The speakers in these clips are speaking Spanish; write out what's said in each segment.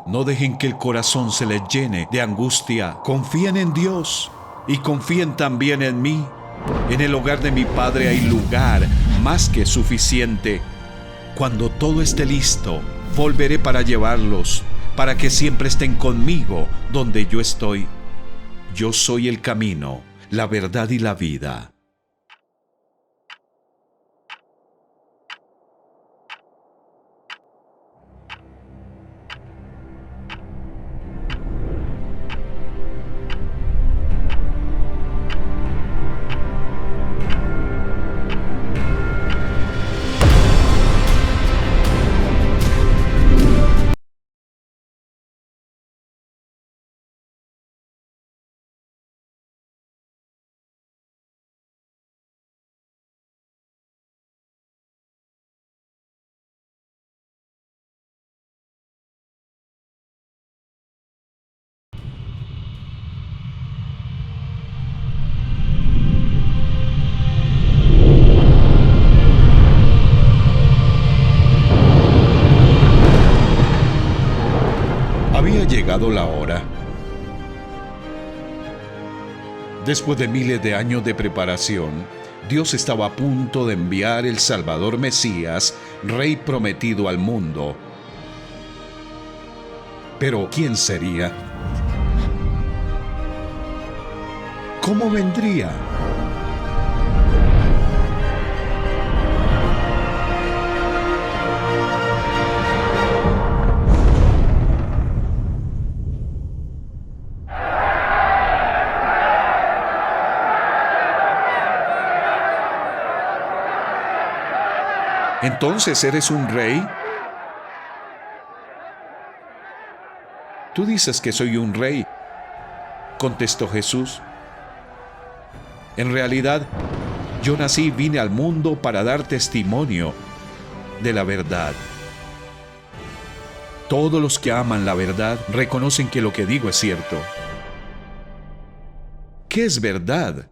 No dejen que el corazón se les llene de angustia. Confíen en Dios y confíen también en mí. En el hogar de mi Padre hay lugar más que suficiente. Cuando todo esté listo, volveré para llevarlos, para que siempre estén conmigo donde yo estoy. Yo soy el camino, la verdad y la vida. Había llegado la hora. Después de miles de años de preparación, Dios estaba a punto de enviar el Salvador Mesías, Rey prometido al mundo. Pero, ¿quién sería? ¿Cómo vendría? ¿Entonces eres un rey? Tú dices que soy un rey, contestó Jesús. En realidad, yo nací y vine al mundo para dar testimonio de la verdad. Todos los que aman la verdad reconocen que lo que digo es cierto. ¿Qué es verdad?,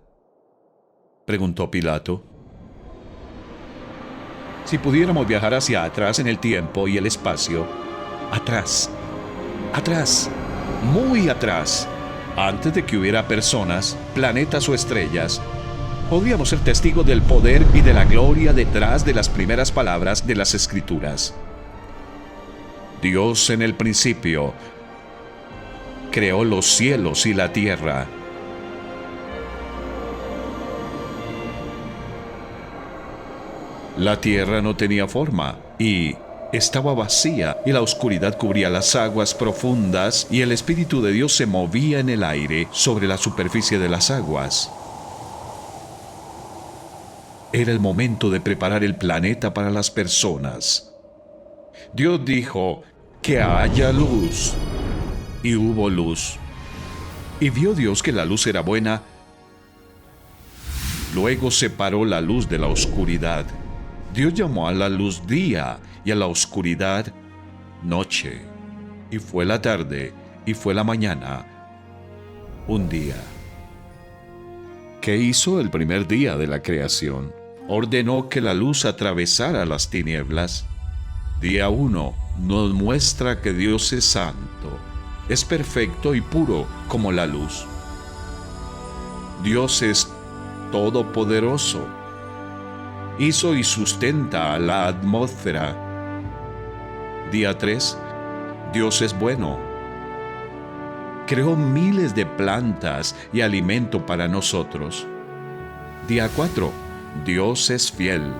preguntó Pilato. Si pudiéramos viajar hacia atrás en el tiempo y el espacio, atrás, muy atrás, antes de que hubiera personas, planetas o estrellas, podríamos ser testigos del poder y de la gloria detrás de las primeras palabras de las Escrituras. Dios en el principio creó los cielos y la tierra. La tierra no tenía forma y estaba vacía, y la oscuridad cubría las aguas profundas, y el Espíritu de Dios se movía en el aire sobre la superficie de las aguas. Era el momento de preparar el planeta para las personas. Dios dijo: que haya luz. Y hubo luz. Y vio Dios que la luz era buena. Luego separó la luz de la oscuridad. Dios llamó a la luz día y a la oscuridad noche. Y fue la tarde y fue la mañana un día. ¿Qué hizo el primer día de la creación? Ordenó que la luz atravesara las tinieblas. Día 1 nos muestra que Dios es santo, es perfecto y puro como la luz. Dios es todopoderoso. Hizo y sustenta la atmósfera. Día 3, Dios es bueno. Creó miles de plantas y alimento para nosotros. Día 4, Dios es fiel.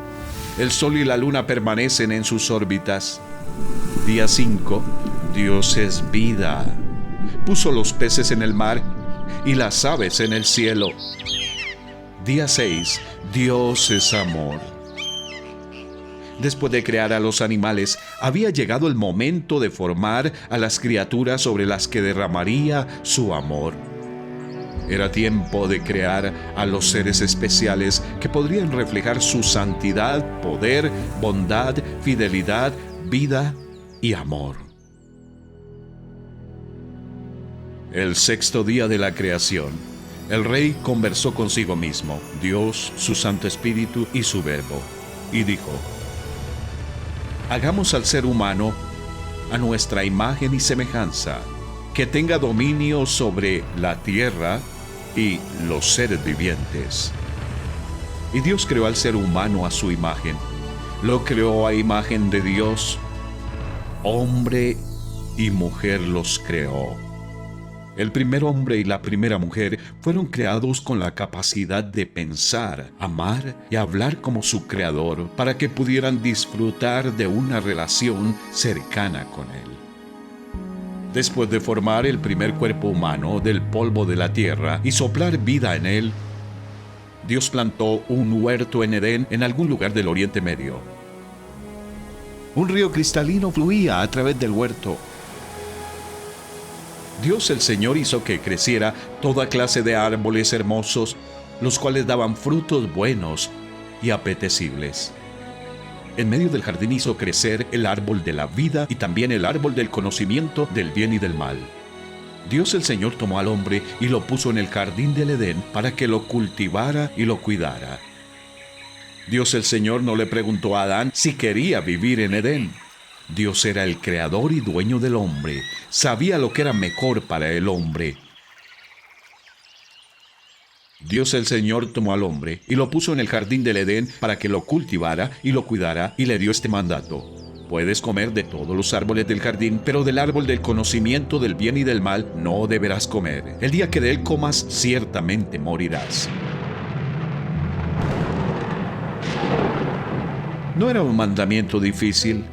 El sol y la luna permanecen en sus órbitas. Día 5, Dios es vida. Puso los peces en el mar y las aves en el cielo. Día 6, Dios es amor. Después de crear a los animales, había llegado el momento de formar a las criaturas sobre las que derramaría su amor. Era tiempo de crear a los seres especiales que podrían reflejar su santidad, poder, bondad, fidelidad, vida y amor. El sexto día de la creación, el rey conversó consigo mismo, Dios, su Santo Espíritu y su Verbo, y dijo: hagamos al ser humano a nuestra imagen y semejanza, que tenga dominio sobre la tierra y los seres vivientes. Y Dios creó al ser humano a su imagen. Lo creó a imagen de Dios. Hombre y mujer los creó. El primer hombre y la primera mujer fueron creados con la capacidad de pensar, amar y hablar como su creador para que pudieran disfrutar de una relación cercana con él. Después de formar el primer cuerpo humano del polvo de la tierra y soplar vida en él, Dios plantó un huerto en Edén en algún lugar del Oriente Medio. Un río cristalino fluía a través del huerto. Dios el Señor hizo que creciera toda clase de árboles hermosos, los cuales daban frutos buenos y apetecibles. En medio del jardín hizo crecer el árbol de la vida y también el árbol del conocimiento del bien y del mal. Dios el Señor tomó al hombre y lo puso en el jardín del Edén para que lo cultivara y lo cuidara. Dios el Señor no le preguntó a Adán si quería vivir en Edén. Dios era el creador y dueño del hombre. Sabía lo que era mejor para el hombre. Dios el Señor tomó al hombre y lo puso en el jardín del Edén para que lo cultivara y lo cuidara, y le dio este mandato: puedes comer de todos los árboles del jardín, pero del árbol del conocimiento del bien y del mal no deberás comer. El día que de él comas, ciertamente morirás. No era un mandamiento difícil.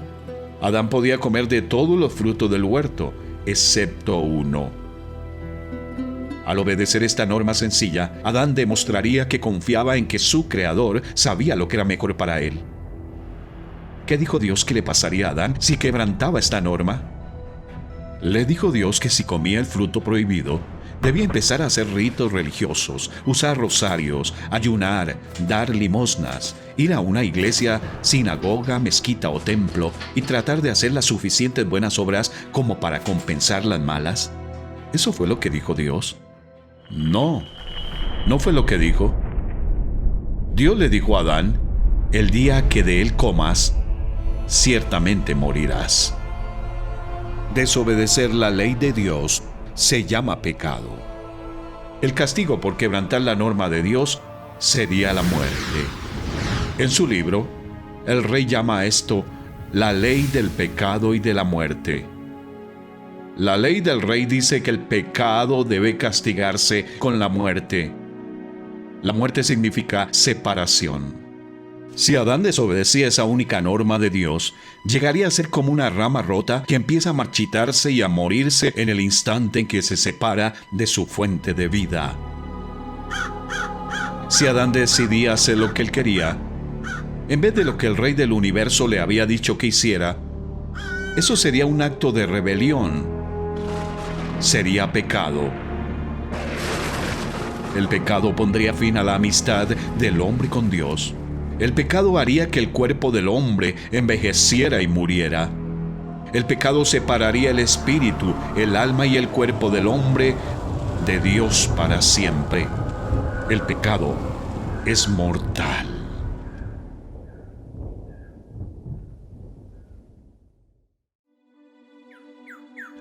Adán podía comer de todos los frutos del huerto, excepto uno. Al obedecer esta norma sencilla, Adán demostraría que confiaba en que su Creador sabía lo que era mejor para él. ¿Qué dijo Dios que le pasaría a Adán si quebrantaba esta norma? Le dijo Dios que si comía el fruto prohibido, debía empezar a hacer ritos religiosos, usar rosarios, ayunar, dar limosnas, ir a una iglesia, sinagoga, mezquita o templo y tratar de hacer las suficientes buenas obras como para compensar las malas. ¿Eso fue lo que dijo Dios? No, no fue lo que dijo. Dios le dijo a Adán: el día que de él comas, ciertamente morirás. Desobedecer la ley de Dios se llama pecado. El castigo por quebrantar la norma de Dios sería la muerte. En su libro, el rey llama a esto la ley del pecado y de la muerte. La ley del rey dice que el pecado debe castigarse con la muerte. La muerte significa separación. Si Adán desobedecía esa única norma de Dios, llegaría a ser como una rama rota que empieza a marchitarse y a morirse en el instante en que se separa de su fuente de vida. Si Adán decidía hacer lo que él quería, en vez de lo que el Rey del universo le había dicho que hiciera, eso sería un acto de rebelión. Sería pecado. El pecado pondría fin a la amistad del hombre con Dios. El pecado haría que el cuerpo del hombre envejeciera y muriera. El pecado separaría el espíritu, el alma y el cuerpo del hombre de Dios para siempre. El pecado es mortal.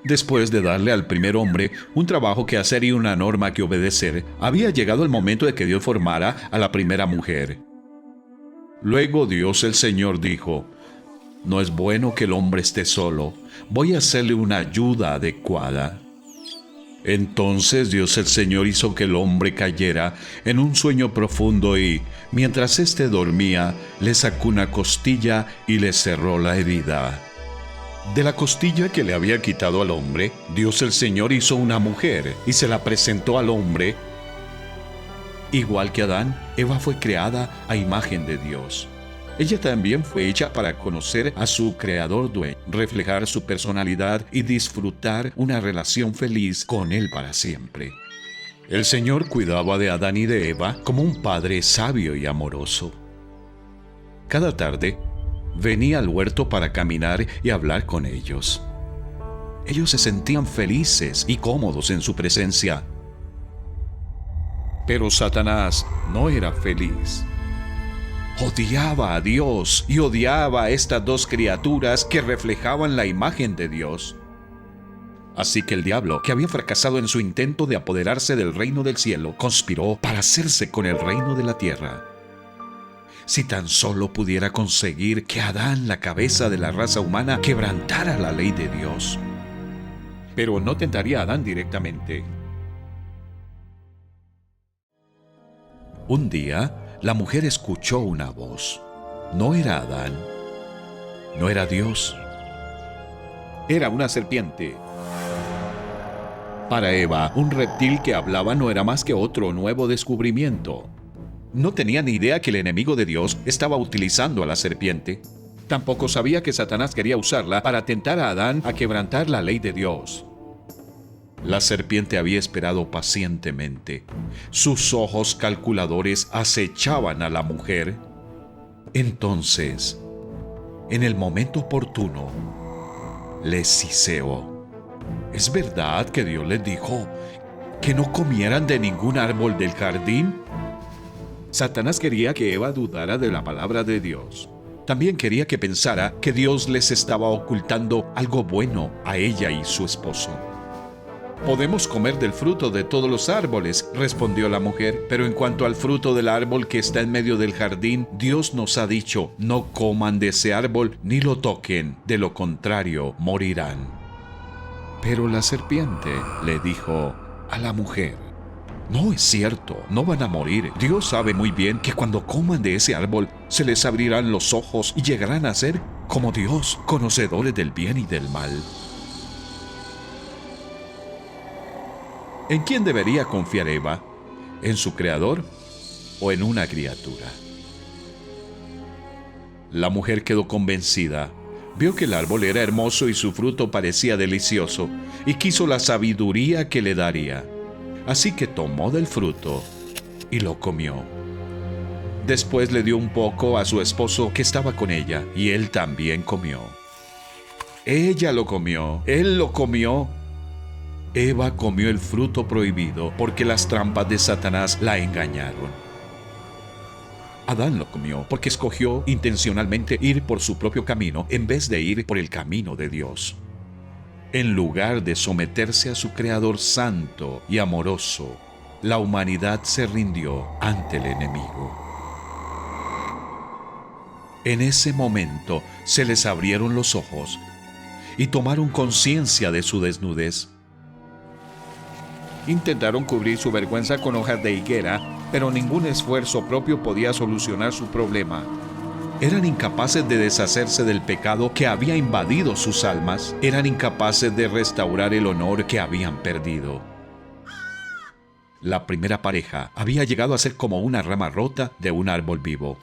Después de darle al primer hombre un trabajo que hacer y una norma que obedecer, había llegado el momento de que Dios formara a la primera mujer. Luego Dios el Señor dijo: no es bueno que el hombre esté solo, voy a hacerle una ayuda adecuada. Entonces Dios el Señor hizo que el hombre cayera en un sueño profundo y, mientras éste dormía, le sacó una costilla y le cerró la herida. De la costilla que le había quitado al hombre, Dios el Señor hizo una mujer y se la presentó al hombre. Igual que Adán, Eva fue creada a imagen de Dios. Ella también fue hecha para conocer a su creador dueño, reflejar su personalidad y disfrutar una relación feliz con él para siempre. El Señor cuidaba de Adán y de Eva como un padre sabio y amoroso. Cada tarde, venía al huerto para caminar y hablar con ellos. Ellos se sentían felices y cómodos en su presencia. Pero Satanás no era feliz. odiaba a Dios y odiaba a estas dos criaturas que reflejaban la imagen de Dios. Así que el diablo, que había fracasado en su intento de apoderarse del reino del cielo, conspiró para hacerse con el reino de la tierra. Si tan solo pudiera conseguir que Adán, la cabeza de la raza humana, quebrantara la ley de Dios. Pero no tentaría a Adán directamente. Un día, la mujer escuchó una voz. No era Adán, no era Dios. Era una serpiente. Para Eva, un reptil que hablaba no era más que otro nuevo descubrimiento. No tenía ni idea que el enemigo de Dios estaba utilizando a la serpiente. Tampoco sabía que Satanás quería usarla para tentar a Adán a quebrantar la ley de Dios. La serpiente había esperado pacientemente. Sus ojos calculadores acechaban a la mujer. Entonces, en el momento oportuno, les siseó. ¿Es verdad que Dios les dijo que no comieran de ningún árbol del jardín? Satanás quería que Eva dudara de la palabra de Dios. También quería que pensara que Dios les estaba ocultando algo bueno a ella y su esposo. «Podemos comer del fruto de todos los árboles», respondió la mujer, «pero en cuanto al fruto del árbol que está en medio del jardín, Dios nos ha dicho, no coman de ese árbol ni lo toquen, de lo contrario morirán». Pero la serpiente le dijo a la mujer: «No es cierto, no van a morir. Dios sabe muy bien que cuando coman de ese árbol se les abrirán los ojos y llegarán a ser como Dios, conocedores del bien y del mal». ¿En quién debería confiar Eva? ¿En su creador o en una criatura? La mujer quedó convencida. Vio que el árbol era hermoso y su fruto parecía delicioso, y quiso la sabiduría que le daría. Así que tomó del fruto y lo comió. Después le dio un poco a su esposo que estaba con ella, y él también comió. Ella lo comió, él lo comió. Eva comió el fruto prohibido porque las trampas de Satanás la engañaron. Adán lo comió porque escogió intencionalmente ir por su propio camino en vez de ir por el camino de Dios. En lugar de someterse a su Creador santo y amoroso, la humanidad se rindió ante el enemigo. En ese momento se les abrieron los ojos y tomaron conciencia de su desnudez. Intentaron cubrir su vergüenza con hojas de higuera, pero ningún esfuerzo propio podía solucionar su problema. Eran incapaces de deshacerse del pecado que había invadido sus almas. Eran incapaces de restaurar el honor que habían perdido. La primera pareja había llegado a ser como una rama rota de un árbol vivo.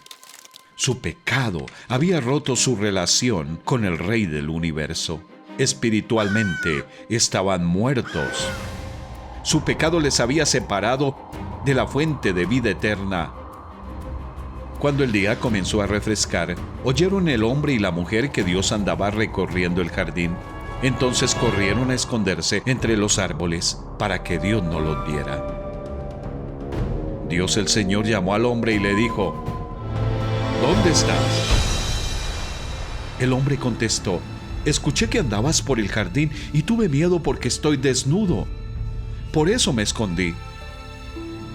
Su pecado había roto su relación con el Rey del universo. Espiritualmente estaban muertos. Su pecado les había separado de la fuente de vida eterna. Cuando el día comenzó a refrescar, oyeron el hombre y la mujer que Dios andaba recorriendo el jardín. Entonces corrieron a esconderse entre los árboles para que Dios no los viera. Dios el Señor llamó al hombre y le dijo: «¿Dónde estás?». El hombre contestó: «Escuché que andabas por el jardín y tuve miedo porque estoy desnudo. Por eso me escondí».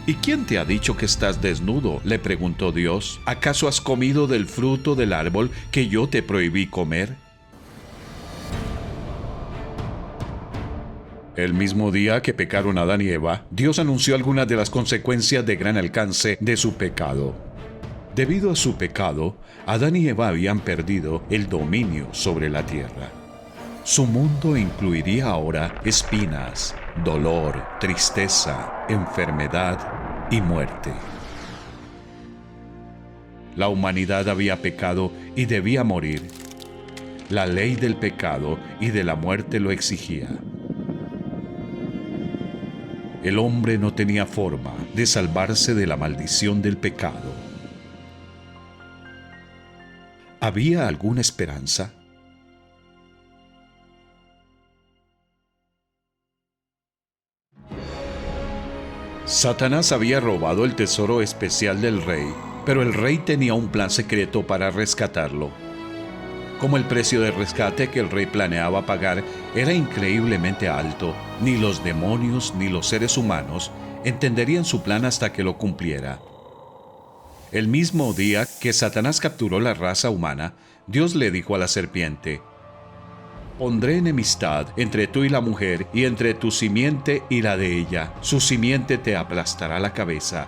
«¿Y quién te ha dicho que estás desnudo?», le preguntó Dios. «¿Acaso has comido del fruto del árbol que yo te prohibí comer?». El mismo día que pecaron Adán y Eva, Dios anunció algunas de las consecuencias de gran alcance de su pecado. Debido a su pecado, Adán y Eva habían perdido el dominio sobre la tierra. Su mundo incluiría ahora espinas, dolor, tristeza, enfermedad y muerte. La humanidad había pecado y debía morir. La ley del pecado y de la muerte lo exigía. El hombre no tenía forma de salvarse de la maldición del pecado. ¿Había alguna esperanza? Satanás había robado el tesoro especial del rey Pero el rey tenía un plan secreto para rescatarlo. Como el precio de rescate que el rey planeaba pagar era increíblemente alto, ni los demonios ni los seres humanos entenderían su plan hasta que lo cumpliera. El mismo día que Satanás capturó la raza humana, Dios le dijo a la serpiente: «Pondré enemistad entre tú y la mujer, y entre tu simiente y la de ella. Su simiente te aplastará la cabeza,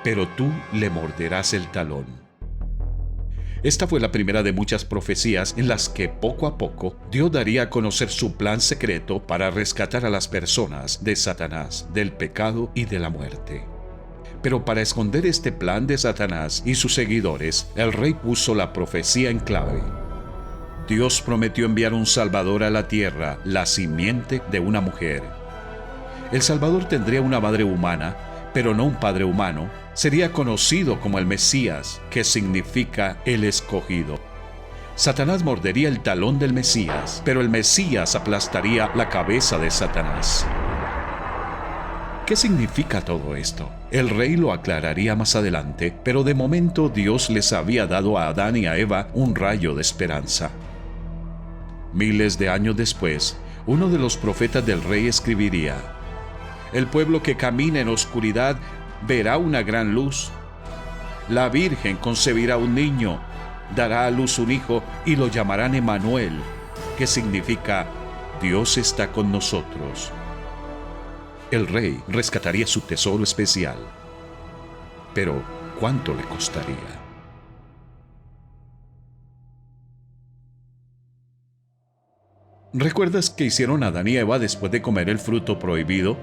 pero tú le morderás el talón». Esta fue la primera de muchas profecías en las que poco a poco Dios daría a conocer su plan secreto para rescatar a las personas de Satanás, del pecado y de la muerte. Pero para esconder este plan de Satanás y sus seguidores, el rey puso la profecía en clave. Dios prometió enviar un Salvador a la tierra, la simiente de una mujer. El Salvador tendría una madre humana, pero no un padre humano. Sería conocido como el Mesías, que significa el escogido. Satanás mordería el talón del Mesías, pero el Mesías aplastaría la cabeza de Satanás. ¿Qué significa todo esto? El rey lo aclararía más adelante, pero de momento Dios les había dado a Adán y a Eva un rayo de esperanza. Miles de años después, uno de los profetas del rey escribiría: «El pueblo que camina en oscuridad verá una gran luz. La Virgen concebirá un niño, dará a luz un hijo y lo llamarán Emmanuel», que significa Dios está con nosotros. El rey rescataría su tesoro especial. Pero, ¿cuánto le costaría? ¿Recuerdas qué hicieron Adán y Eva después de comer el fruto prohibido?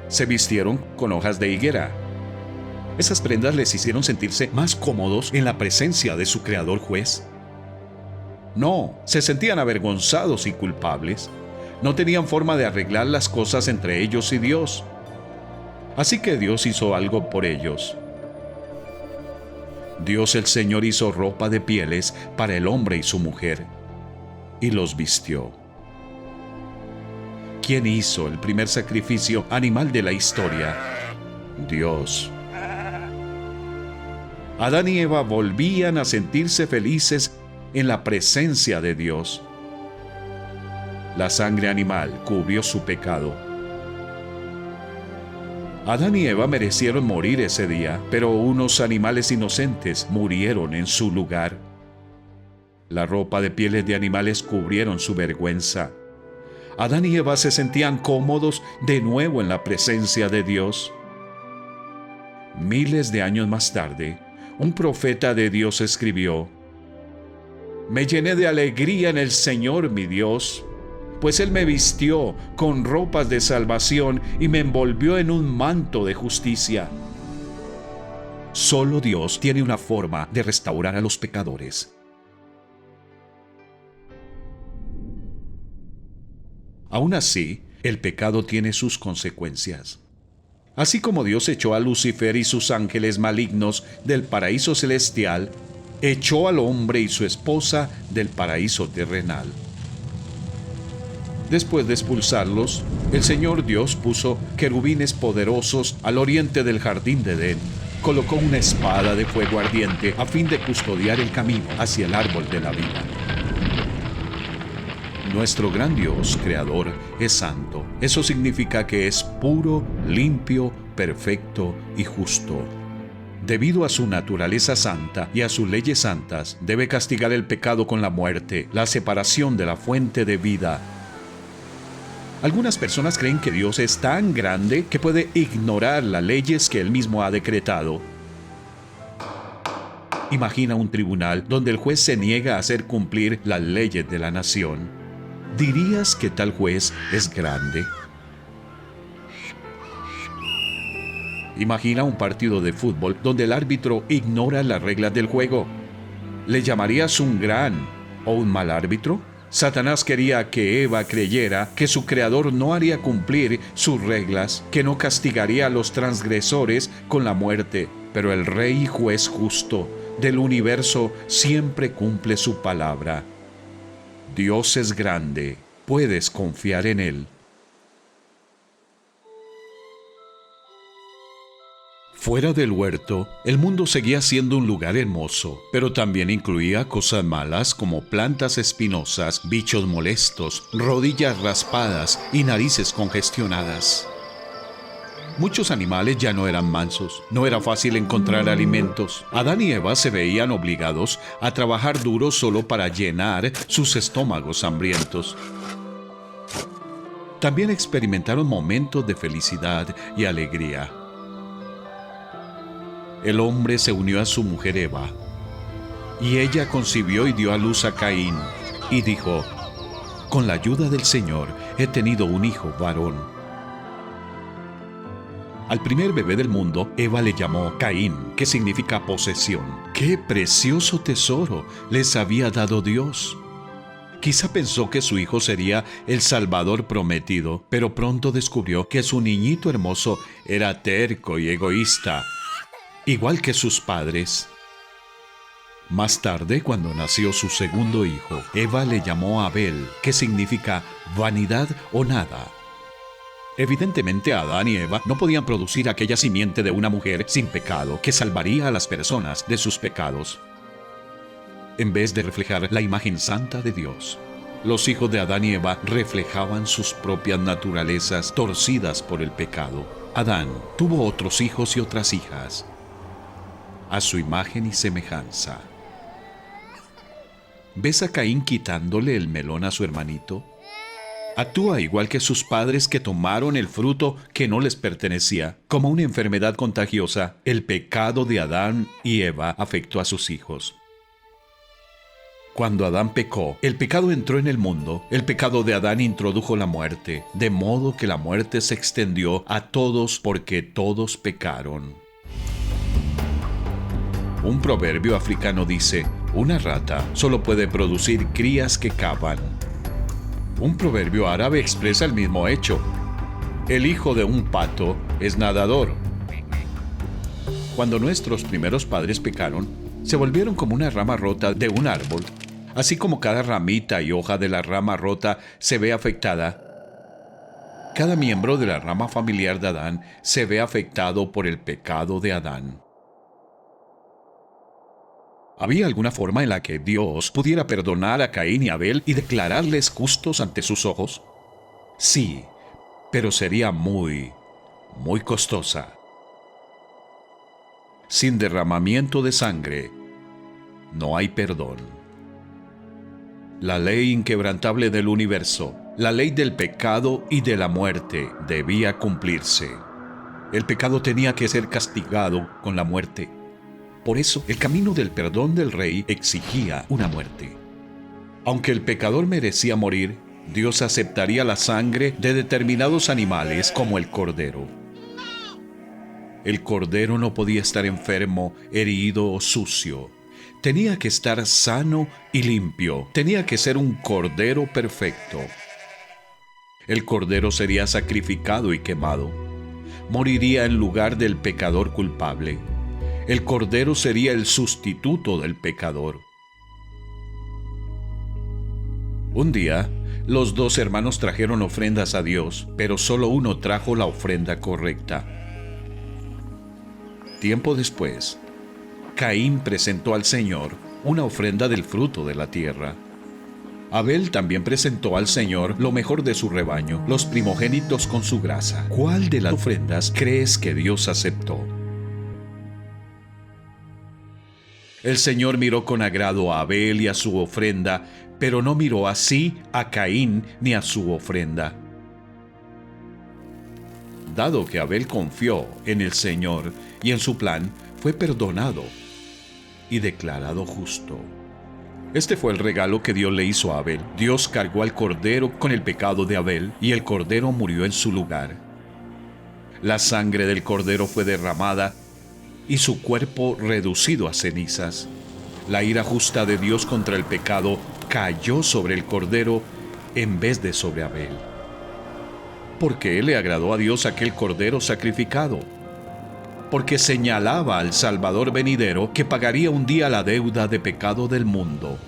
Se vistieron con hojas de higuera. Esas prendas les hicieron sentirse más cómodos en la presencia de su creador juez. No, se sentían avergonzados y culpables. No tenían forma de arreglar las cosas entre ellos y Dios. Así que Dios hizo algo por ellos. Dios el Señor hizo ropa de pieles para el hombre y su mujer, y los vistió. ¿Quién hizo el primer sacrificio animal de la historia? Dios. Adán y Eva volvían a sentirse felices en la presencia de Dios. La sangre animal cubrió su pecado. Adán y Eva merecieron morir ese día, pero unos animales inocentes murieron en su lugar. La ropa de pieles de animales cubrieron su vergüenza. Adán y Eva se sentían cómodos de nuevo en la presencia de Dios. Miles de años más tarde, un profeta de Dios escribió: «Me llené de alegría en el Señor mi Dios, pues Él me vistió con ropas de salvación y me envolvió en un manto de justicia». Solo Dios tiene una forma de restaurar a los pecadores. Aún así, el pecado tiene sus consecuencias. Así como Dios echó a Lucifer y sus ángeles malignos del paraíso celestial, echó al hombre y su esposa del paraíso terrenal. Después de expulsarlos, el Señor Dios puso querubines poderosos al oriente del jardín de Edén. Colocó una espada de fuego ardiente a fin de custodiar el camino hacia el árbol de la vida. Nuestro gran Dios, Creador, es santo. Eso significa que es puro, limpio, perfecto y justo. Debido a su naturaleza santa y a sus leyes santas, debe castigar el pecado con la muerte, la separación de la fuente de vida. Algunas personas creen que Dios es tan grande que puede ignorar las leyes que Él mismo ha decretado. Imagina un tribunal donde el juez se niega a hacer cumplir las leyes de la nación. ¿Dirías que tal juez es grande? Imagina un partido de fútbol donde el árbitro ignora las reglas del juego. ¿Le llamarías un gran o un mal árbitro? Satanás quería que Eva creyera que su creador no haría cumplir sus reglas, que no castigaría a los transgresores con la muerte, pero el Rey y Juez justo del universo siempre cumple su palabra. Dios es grande, puedes confiar en Él. Fuera del huerto, el mundo seguía siendo un lugar hermoso, pero también incluía cosas malas como plantas espinosas, bichos molestos, rodillas raspadas y narices congestionadas. Muchos animales ya no eran mansos, no era fácil encontrar alimentos. Adán y Eva se veían obligados a trabajar duro solo para llenar sus estómagos hambrientos. También experimentaron momentos de felicidad y alegría. El hombre se unió a su mujer Eva, y ella concibió y dio a luz a Caín, y dijo: con la ayuda del Señor he tenido un hijo varón. Al primer bebé del mundo, Eva le llamó Caín, que significa posesión. ¡Qué precioso tesoro les había dado Dios! Quizá pensó que su hijo sería el Salvador prometido, pero pronto descubrió que su niñito hermoso era terco y egoísta, igual que sus padres. Más tarde, cuando nació su segundo hijo, Eva le llamó Abel, que significa vanidad o nada. Evidentemente, Adán y Eva no podían producir aquella simiente de una mujer sin pecado que salvaría a las personas de sus pecados. En vez de reflejar la imagen santa de Dios, los hijos de Adán y Eva reflejaban sus propias naturalezas torcidas por el pecado. Adán tuvo otros hijos y otras hijas, a su imagen y semejanza. ¿Ves a Caín quitándole el melón a su hermanito? Actúa igual que sus padres que tomaron el fruto que no les pertenecía. Como una enfermedad contagiosa, el pecado de Adán y Eva afectó a sus hijos. Cuando Adán pecó, el pecado entró en el mundo. El pecado de Adán introdujo la muerte, de modo que la muerte se extendió a todos porque todos pecaron. Un proverbio africano dice: una rata solo puede producir crías que cavan. Un proverbio árabe expresa el mismo hecho: el hijo de un pato es nadador. Cuando nuestros primeros padres pecaron, se volvieron como una rama rota de un árbol. Así como cada ramita y hoja de la rama rota se ve afectada, cada miembro de la rama familiar de Adán se ve afectado por el pecado de Adán. ¿Había alguna forma en la que Dios pudiera perdonar a Caín y Abel y declararles justos ante sus ojos? Sí, pero sería muy costosa. Sin derramamiento de sangre, no hay perdón. La ley inquebrantable del universo, la ley del pecado y de la muerte, debía cumplirse. El pecado tenía que ser castigado con la muerte. Por eso, el camino del perdón del Rey exigía una muerte. Aunque el pecador merecía morir, Dios aceptaría la sangre de determinados animales como el cordero. El cordero no podía estar enfermo, herido o sucio. Tenía que estar sano y limpio. Tenía que ser un cordero perfecto. El cordero sería sacrificado y quemado. Moriría en lugar del pecador culpable. El cordero sería el sustituto del pecador. Un día, los dos hermanos trajeron ofrendas a Dios, pero solo uno trajo la ofrenda correcta. Tiempo después, Caín presentó al Señor una ofrenda del fruto de la tierra. Abel también presentó al Señor lo mejor de su rebaño, los primogénitos con su grasa. ¿Cuál de las ofrendas crees que Dios aceptó? El Señor miró con agrado a Abel y a su ofrenda, pero no miró así a Caín ni a su ofrenda. Dado que Abel confió en el Señor y en su plan, fue perdonado y declarado justo. Este fue el regalo que Dios le hizo a Abel. Dios cargó al cordero con el pecado de Abel y el cordero murió en su lugar. La sangre del cordero fue derramada y su cuerpo reducido a cenizas. La ira justa de Dios contra el pecado cayó sobre el cordero en vez de sobre Abel. ¿Por qué le agradó a Dios aquel cordero sacrificado? Porque señalaba al Salvador venidero que pagaría un día la deuda de pecado del mundo.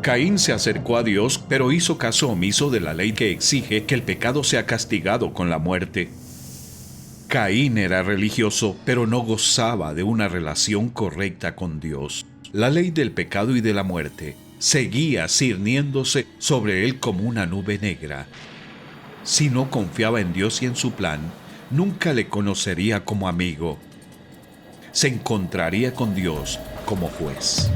Caín se acercó a Dios, pero hizo caso omiso de la ley que exige que el pecado sea castigado con la muerte. Caín era religioso, pero no gozaba de una relación correcta con Dios. La ley del pecado y de la muerte seguía cirniéndose sobre él como una nube negra. Si no confiaba en Dios y en su plan, nunca le conocería como amigo. Se encontraría con Dios como juez.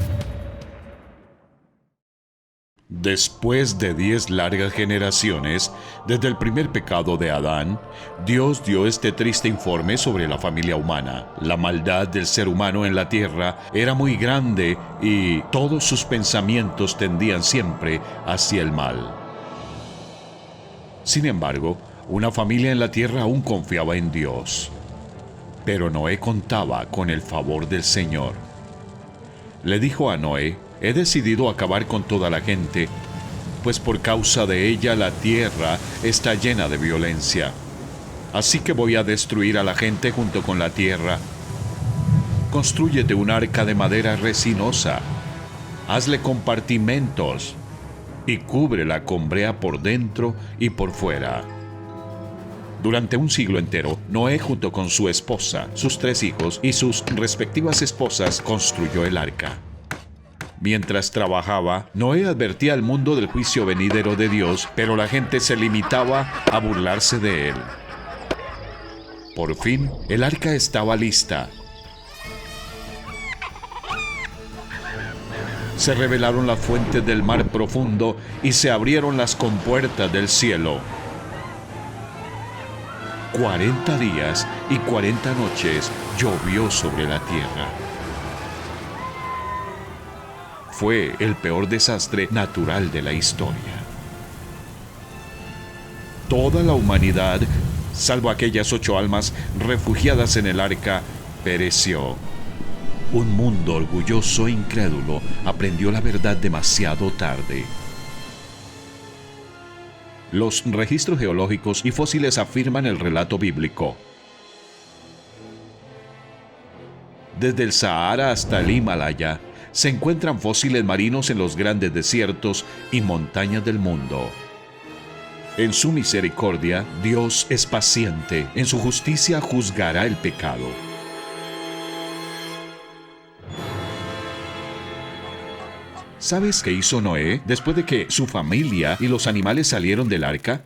Después de 10 largas generaciones, desde el primer pecado de Adán, Dios dio este triste informe sobre la familia humana. La maldad del ser humano en la tierra era muy grande y todos sus pensamientos tendían siempre hacia el mal. Sin embargo, una familia en la tierra aún confiaba en Dios. Pero Noé contaba con el favor del Señor. Le dijo a Noé: he decidido acabar con toda la gente, pues por causa de ella la tierra está llena de violencia. Así que voy a destruir a la gente junto con la tierra. Constrúyete un arca de madera resinosa, hazle compartimentos y cúbrela con brea por dentro y por fuera. Durante un siglo entero, Noé junto con su esposa, sus 3 hijos y sus respectivas esposas construyó el arca. Mientras trabajaba, Noé advertía al mundo del juicio venidero de Dios, pero la gente se limitaba a burlarse de él. Por fin, el arca estaba lista. Se revelaron las fuentes del mar profundo y se abrieron las compuertas del cielo. 40 días y 40 noches llovió sobre la tierra. Fue el peor desastre natural de la historia. Toda la humanidad, salvo aquellas 8 almas refugiadas en el arca, pereció. Un mundo orgulloso e incrédulo aprendió la verdad demasiado tarde. Los registros geológicos y fósiles afirman el relato bíblico. Desde el Sahara hasta el Himalaya, se encuentran fósiles marinos en los grandes desiertos y montañas del mundo. En su misericordia, Dios es paciente. En su justicia juzgará el pecado. ¿Sabes qué hizo Noé después de que su familia y los animales salieron del arca?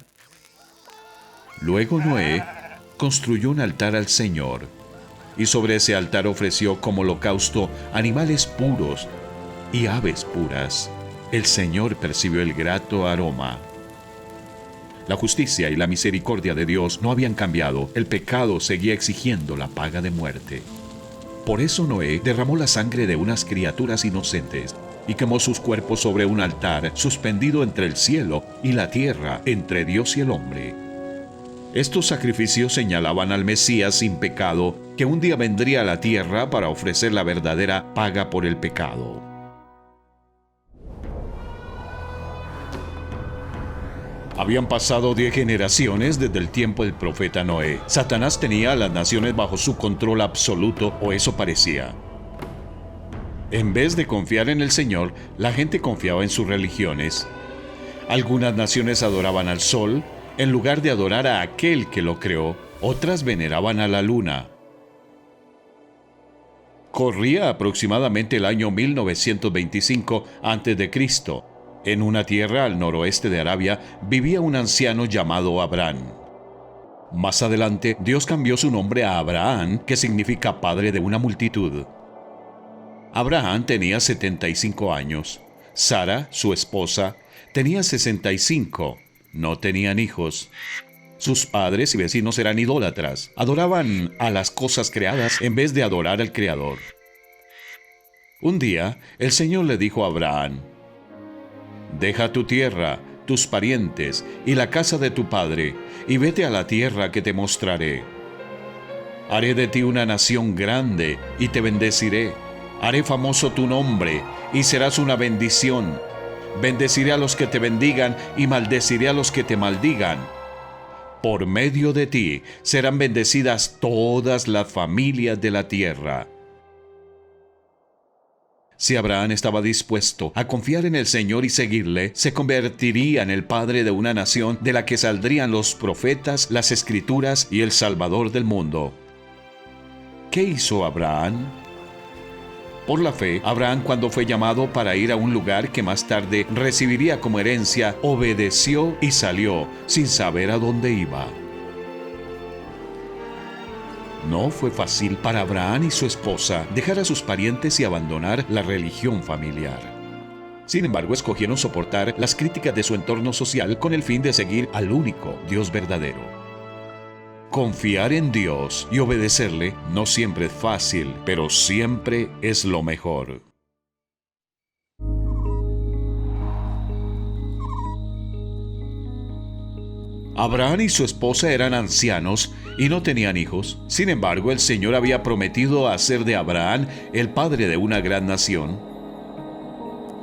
Luego Noé construyó un altar al Señor, y sobre ese altar ofreció como holocausto animales puros y aves puras. El Señor percibió el grato aroma. La justicia y la misericordia de Dios no habían cambiado. El pecado seguía exigiendo la paga de muerte. Por eso Noé derramó la sangre de unas criaturas inocentes y quemó sus cuerpos sobre un altar suspendido entre el cielo y la tierra, entre Dios y el hombre. Estos sacrificios señalaban al Mesías sin pecado, que un día vendría a la tierra para ofrecer la verdadera paga por el pecado. Habían pasado 10 generaciones desde el tiempo del profeta Noé. Satanás tenía a las naciones bajo su control absoluto, o eso parecía. En vez de confiar en el Señor, la gente confiaba en sus religiones. Algunas naciones adoraban al sol, en lugar de adorar a aquel que lo creó. Otras veneraban a la luna. Corría aproximadamente el año 1925 a.C. En una tierra al noroeste de Arabia vivía un anciano llamado Abraham. Más adelante, Dios cambió su nombre a Abraham, que significa padre de una multitud. Abraham tenía 75 años. Sara, su esposa, tenía 65. No tenían hijos. Sus padres y vecinos eran idólatras. Adoraban a las cosas creadas en vez de adorar al Creador. Un día, el Señor le dijo a Abraham: «Deja tu tierra, tus parientes y la casa de tu padre, y vete a la tierra que te mostraré. Haré de ti una nación grande y te bendeciré. Haré famoso tu nombre y serás una bendición. Bendeciré a los que te bendigan y maldeciré a los que te maldigan. Por medio de ti serán bendecidas todas las familias de la tierra». Si Abraham estaba dispuesto a confiar en el Señor y seguirle, se convertiría en el padre de una nación de la que saldrían los profetas, las escrituras y el Salvador del mundo. ¿Qué hizo Abraham? Por la fe, Abraham, cuando fue llamado para ir a un lugar que más tarde recibiría como herencia, obedeció y salió sin saber a dónde iba. No fue fácil para Abraham y su esposa dejar a sus parientes y abandonar la religión familiar. Sin embargo, escogieron soportar las críticas de su entorno social con el fin de seguir al único Dios verdadero. Confiar en Dios y obedecerle no siempre es fácil, pero siempre es lo mejor. Abraham y su esposa eran ancianos y no tenían hijos. Sin embargo, el Señor había prometido hacer de Abraham el padre de una gran nación.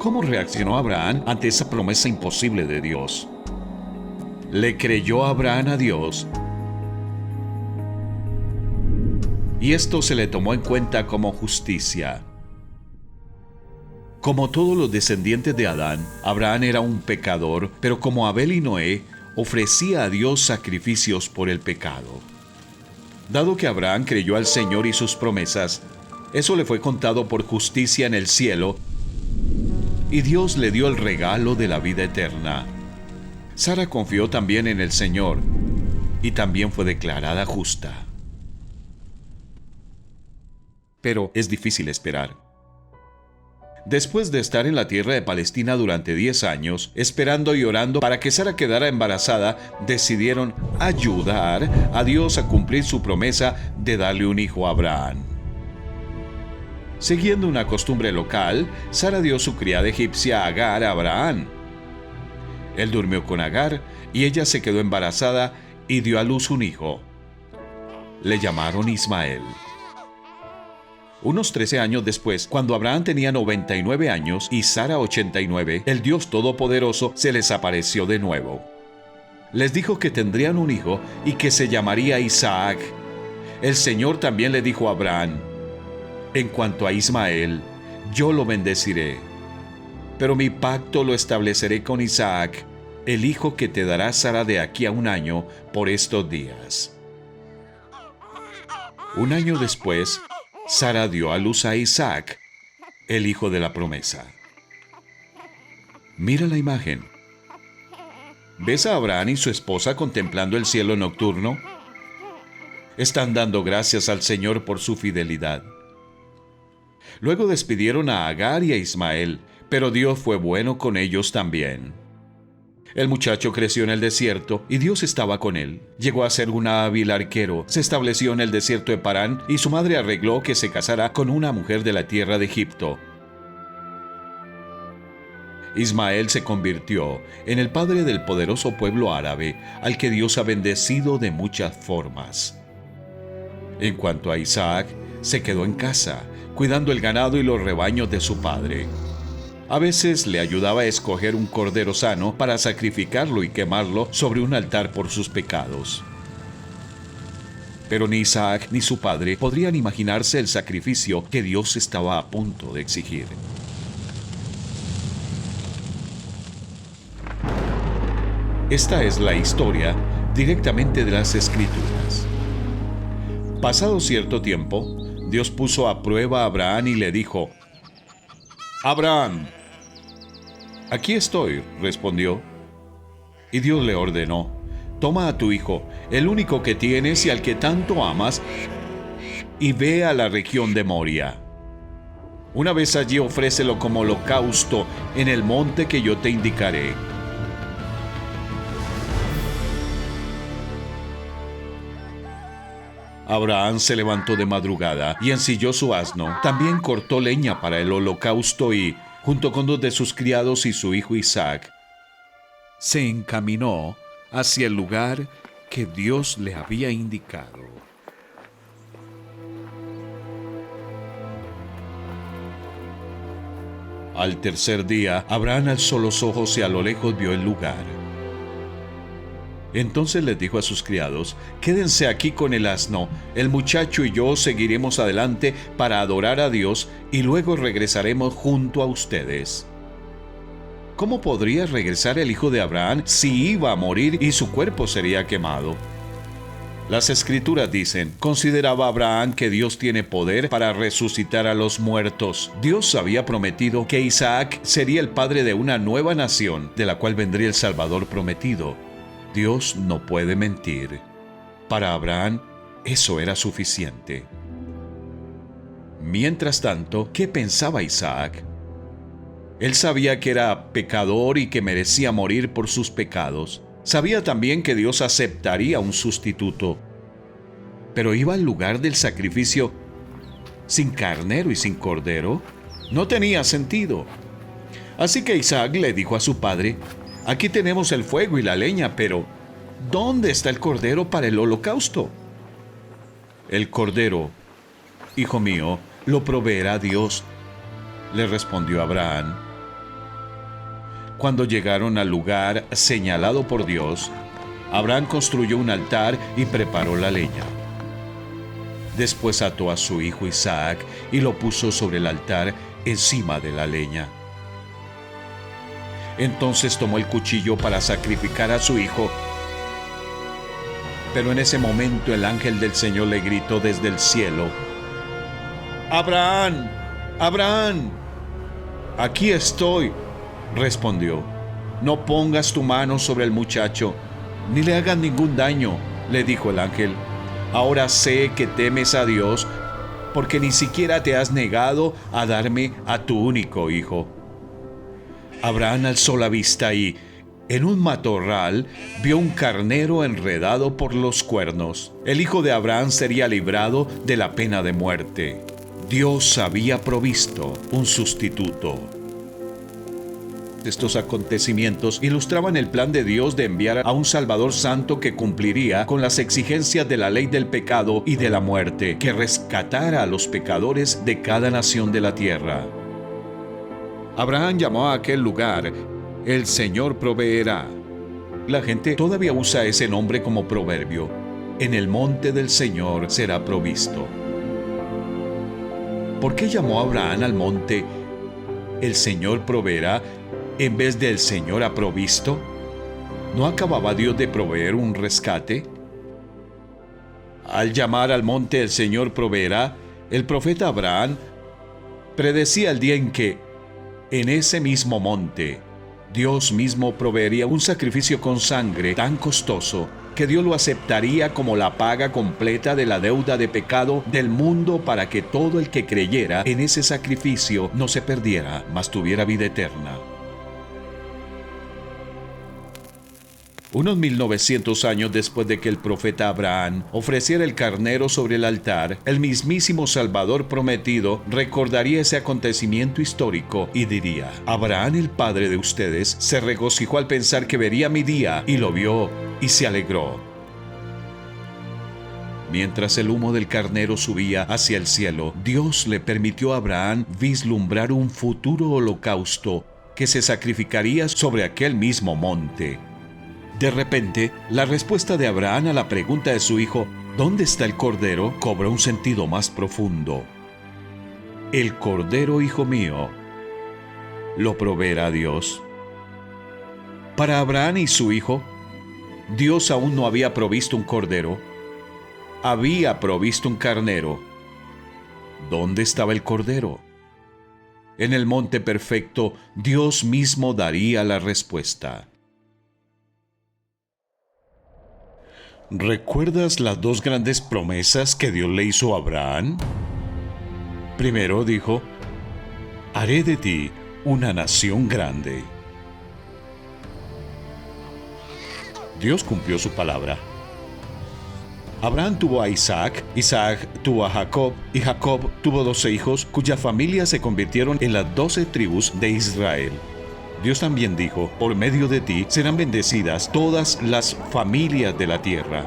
¿Cómo reaccionó Abraham ante esa promesa imposible de Dios? Le creyó Abraham a Dios, y esto se le tomó en cuenta como justicia. Como todos los descendientes de Adán, Abraham era un pecador, pero como Abel y Noé, ofrecía a Dios sacrificios por el pecado. Dado que Abraham creyó al Señor y sus promesas, eso le fue contado por justicia en el cielo, y Dios le dio el regalo de la vida eterna. Sara confió también en el Señor, y también fue declarada justa. Pero es difícil esperar. Después de estar en la tierra de Palestina durante 10 años, esperando y orando para que Sara quedara embarazada, decidieron ayudar a Dios a cumplir su promesa de darle un hijo a Abraham. Siguiendo una costumbre local, Sara dio su criada egipcia Agar a Abraham. Él durmió con Agar y ella se quedó embarazada y dio a luz un hijo. Le llamaron Ismael. Unos 13 años después, cuando Abraham tenía 99 años y Sara 89, el Dios Todopoderoso se les apareció de nuevo. Les dijo que tendrían un hijo y que se llamaría Isaac. El Señor también le dijo a Abraham: en cuanto a Ismael, yo lo bendeciré, pero mi pacto lo estableceré con Isaac, el hijo que te dará Sara de aquí a un año por estos días. Un año después, Sara dio a luz a Isaac, el hijo de la promesa. Mira la imagen. ¿Ves a Abraham y su esposa contemplando el cielo nocturno? Están dando gracias al Señor por su fidelidad. Luego despidieron a Agar y a Ismael, pero Dios fue bueno con ellos también. El muchacho creció en el desierto y Dios estaba con él. Llegó a ser un hábil arquero, se estableció en el desierto de Parán y su madre arregló que se casara con una mujer de la tierra de Egipto. Ismael se convirtió en el padre del poderoso pueblo árabe, al que Dios ha bendecido de muchas formas. En cuanto a Isaac, se quedó en casa, cuidando el ganado y los rebaños de su padre. A veces le ayudaba a escoger un cordero sano para sacrificarlo y quemarlo sobre un altar por sus pecados. Pero ni Isaac ni su padre podrían imaginarse el sacrificio que Dios estaba a punto de exigir. Esta es la historia directamente de las Escrituras. Pasado cierto tiempo, Dios puso a prueba a Abraham y le dijo: «Abraham». «Aquí estoy», respondió. Y Dios le ordenó: «Toma a tu hijo, el único que tienes y al que tanto amas, y ve a la región de Moria. Una vez allí ofrécelo como holocausto en el monte que yo te indicaré». Abraham se levantó de madrugada y ensilló su asno. También cortó leña para el holocausto y, junto con 2 de sus criados y su hijo Isaac, se encaminó hacia el lugar que Dios le había indicado. Al tercer día, Abraham alzó los ojos y a lo lejos vio el lugar. Entonces les dijo a sus criados: quédense aquí con el asno, el muchacho y yo seguiremos adelante para adorar a Dios y luego regresaremos junto a ustedes. ¿Cómo podría regresar el hijo de Abraham si iba a morir y su cuerpo sería quemado? Las Escrituras dicen: consideraba Abraham que Dios tiene poder para resucitar a los muertos. Dios había prometido que Isaac sería el padre de una nueva nación, de la cual vendría el Salvador prometido. Dios no puede mentir. Para Abraham, eso era suficiente. Mientras tanto, ¿qué pensaba Isaac? Él sabía que era pecador y que merecía morir por sus pecados. Sabía también que Dios aceptaría un sustituto. Pero iba al lugar del sacrificio sin carnero y sin cordero. No tenía sentido. Así que Isaac le dijo a su padre: aquí tenemos el fuego y la leña, pero ¿dónde está el cordero para el holocausto? El cordero, hijo mío, lo proveerá Dios, le respondió Abraham. Cuando llegaron al lugar señalado por Dios, Abraham construyó un altar y preparó la leña. Después ató a su hijo Isaac y lo puso sobre el altar encima de la leña. Entonces tomó el cuchillo para sacrificar a su hijo. Pero en ese momento el ángel del Señor le gritó desde el cielo: ¡Abraham! ¡Abraham! Aquí estoy, respondió. No pongas tu mano sobre el muchacho, ni le hagas ningún daño, le dijo el ángel. Ahora sé que temes a Dios, porque ni siquiera te has negado a darme a tu único hijo. Abraham alzó la vista y, en un matorral, vio un carnero enredado por los cuernos. El hijo de Abraham sería librado de la pena de muerte. Dios había provisto un sustituto. Estos acontecimientos ilustraban el plan de Dios de enviar a un Salvador santo que cumpliría con las exigencias de la ley del pecado y de la muerte, que rescatara a los pecadores de cada nación de la tierra. Abraham llamó a aquel lugar: el Señor proveerá. La gente todavía usa ese nombre como proverbio: en el monte del Señor será provisto. ¿Por qué llamó Abraham al monte el Señor proveerá en vez de el Señor ha provisto? ¿No acababa Dios de proveer un rescate? Al llamar al monte el Señor proveerá, el profeta Abraham predecía el día en que, en ese mismo monte, Dios mismo proveería un sacrificio con sangre tan costoso que Dios lo aceptaría como la paga completa de la deuda de pecado del mundo, para que todo el que creyera en ese sacrificio no se perdiera, mas tuviera vida eterna. Unos 1900 años después de que el profeta Abraham ofreciera el carnero sobre el altar, el mismísimo Salvador prometido recordaría ese acontecimiento histórico y diría: Abraham, el padre de ustedes, se regocijó al pensar que vería mi día, y lo vio y se alegró. Mientras el humo del carnero subía hacia el cielo, Dios le permitió a Abraham vislumbrar un futuro holocausto que se sacrificaría sobre aquel mismo monte. De repente, la respuesta de Abraham a la pregunta de su hijo: ¿dónde está el cordero?, cobra un sentido más profundo. El cordero, hijo mío, lo proveerá Dios. Para Abraham y su hijo, Dios aún no había provisto un cordero, había provisto un carnero. ¿Dónde estaba el cordero? En el monte perfecto, Dios mismo daría la respuesta. ¿Recuerdas las dos grandes promesas que Dios le hizo a Abraham? Primero dijo: haré de ti una nación grande. Dios cumplió su palabra. Abraham tuvo a Isaac, Isaac tuvo a Jacob, y Jacob tuvo 12 hijos cuyas familias se convirtieron en las 12 tribus de Israel. Dios también dijo: por medio de ti serán bendecidas todas las familias de la tierra.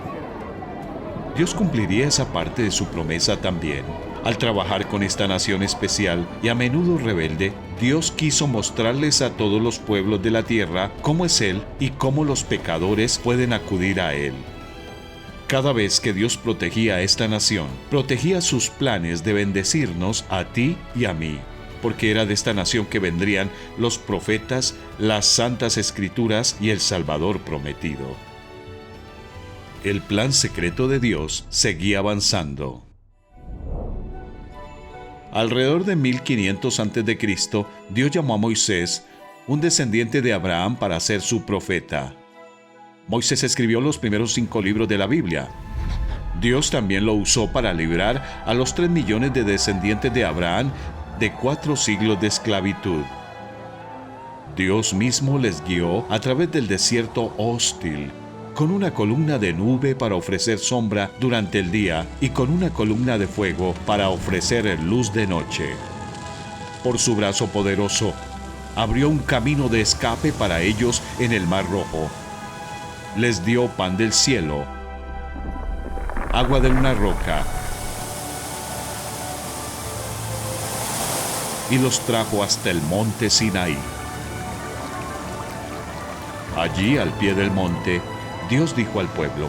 Dios cumpliría esa parte de su promesa también. Al trabajar con esta nación especial y a menudo rebelde, Dios quiso mostrarles a todos los pueblos de la tierra cómo es Él y cómo los pecadores pueden acudir a Él. Cada vez que Dios protegía a esta nación, protegía sus planes de bendecirnos a ti y a mí, porque era de esta nación que vendrían los profetas, las santas escrituras y el Salvador prometido. El plan secreto de Dios seguía avanzando. Alrededor de 1500 a.C., Dios llamó a Moisés, un descendiente de Abraham, para ser su profeta. Moisés escribió los primeros 5 libros de la Biblia. Dios también lo usó para librar a los 3 millones de descendientes de Abraham de 4 siglos de esclavitud. Dios mismo les guió a través del desierto hostil, con una columna de nube para ofrecer sombra durante el día y con una columna de fuego para ofrecer luz de noche. Por su brazo poderoso, abrió un camino de escape para ellos en el Mar Rojo. Les dio pan del cielo, agua de una roca, y los trajo hasta el monte Sinaí. Allí, al pie del monte, Dios dijo al pueblo: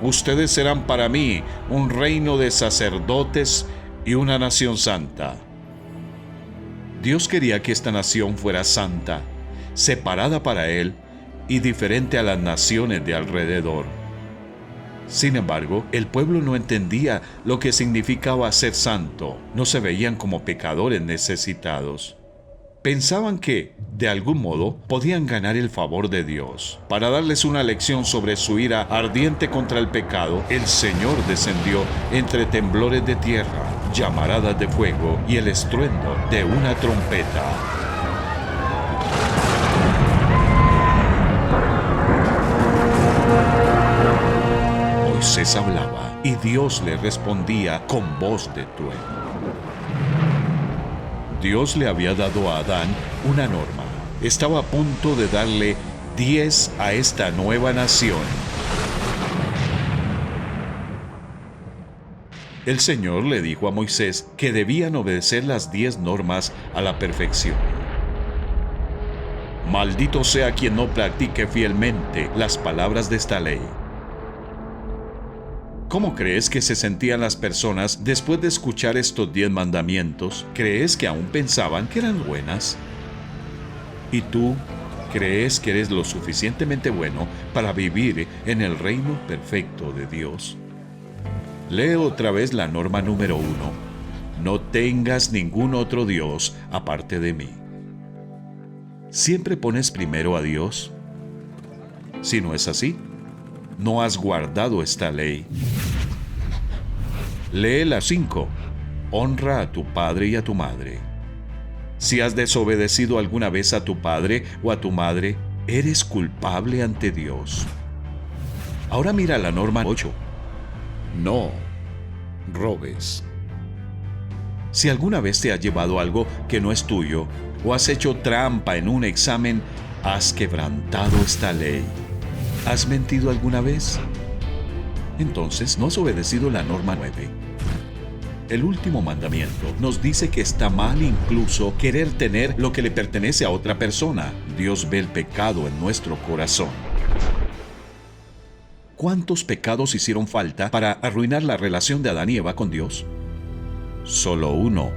ustedes serán para mí un reino de sacerdotes y una nación santa. Dios quería que esta nación fuera santa, separada para Él y diferente a las naciones de alrededor. Sin embargo, el pueblo no entendía lo que significaba ser santo. No se veían como pecadores necesitados. Pensaban que, de algún modo, podían ganar el favor de Dios. Para darles una lección sobre su ira ardiente contra el pecado, el Señor descendió entre temblores de tierra, llamaradas de fuego y el estruendo de una trompeta. Moisés hablaba y Dios le respondía con voz de trueno. Dios le había dado a Adán una norma. Estaba a punto de darle 10 a esta nueva nación. El Señor le dijo a Moisés que debían obedecer las 10 normas a la perfección. Maldito sea quien no practique fielmente las palabras de esta ley. ¿Cómo crees que se sentían las personas después de escuchar estos 10 mandamientos? ¿Crees que aún pensaban que eran buenas? ¿Y tú crees que eres lo suficientemente bueno para vivir en el reino perfecto de Dios? Lee otra vez la norma número 1. No tengas ningún otro Dios aparte de mí. ¿Siempre pones primero a Dios? Si no es así, no has guardado esta ley. Lee la 5. Honra a tu padre y a tu madre. Si has desobedecido alguna vez a tu padre o a tu madre, eres culpable ante Dios. Ahora mira la norma 8. No robes. Si alguna vez te has llevado algo que no es tuyo o has hecho trampa en un examen, has quebrantado esta ley. ¿Has mentido alguna vez? Entonces no has obedecido la norma 9. El último mandamiento nos dice que está mal incluso querer tener lo que le pertenece a otra persona. Dios ve el pecado en nuestro corazón. ¿Cuántos pecados hicieron falta para arruinar la relación de Adán y Eva con Dios? Solo uno.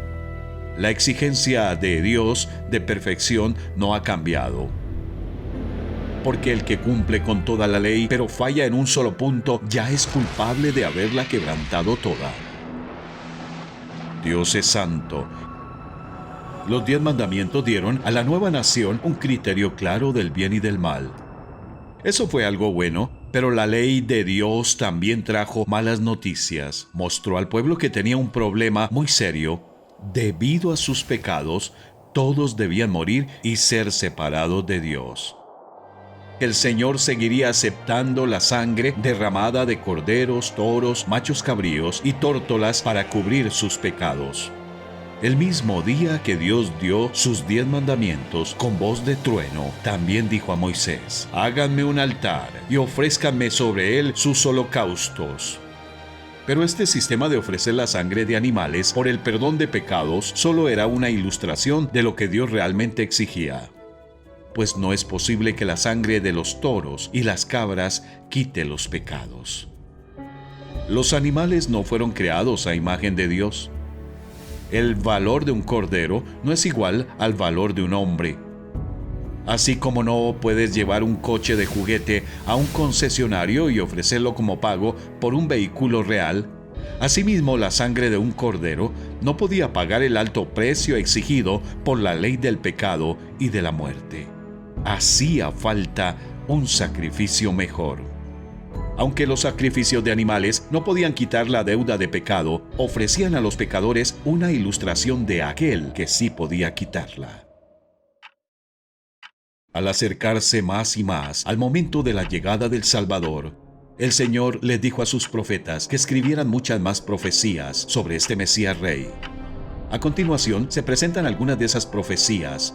La exigencia de Dios de perfección no ha cambiado. Porque el que cumple con toda la ley, pero falla en un solo punto, ya es culpable de haberla quebrantado toda. Dios es santo. Los 10 mandamientos dieron a la nueva nación un criterio claro del bien y del mal. Eso fue algo bueno, pero la ley de Dios también trajo malas noticias. Mostró al pueblo que tenía un problema muy serio. Debido a sus pecados, todos debían morir y ser separados de Dios. El Señor seguiría aceptando la sangre derramada de corderos, toros, machos cabríos y tórtolas para cubrir sus pecados. El mismo día que Dios dio sus 10 mandamientos con voz de trueno, también dijo a Moisés: háganme un altar y ofrézcanme sobre él sus holocaustos. Pero este sistema de ofrecer la sangre de animales por el perdón de pecados solo era una ilustración de lo que Dios realmente exigía. Pues no es posible que la sangre de los toros y las cabras quite los pecados. Los animales no fueron creados a imagen de Dios. El valor de un cordero no es igual al valor de un hombre. Así como no puedes llevar un coche de juguete a un concesionario y ofrecerlo como pago por un vehículo real, asimismo la sangre de un cordero no podía pagar el alto precio exigido por la ley del pecado y de la muerte. Hacía falta un sacrificio mejor. Aunque los sacrificios de animales no podían quitar la deuda de pecado, ofrecían a los pecadores una ilustración de aquel que sí podía quitarla. Al acercarse más y más al momento de la llegada del Salvador, el Señor les dijo a sus profetas que escribieran muchas más profecías sobre este Mesías Rey. A continuación se presentan algunas de esas profecías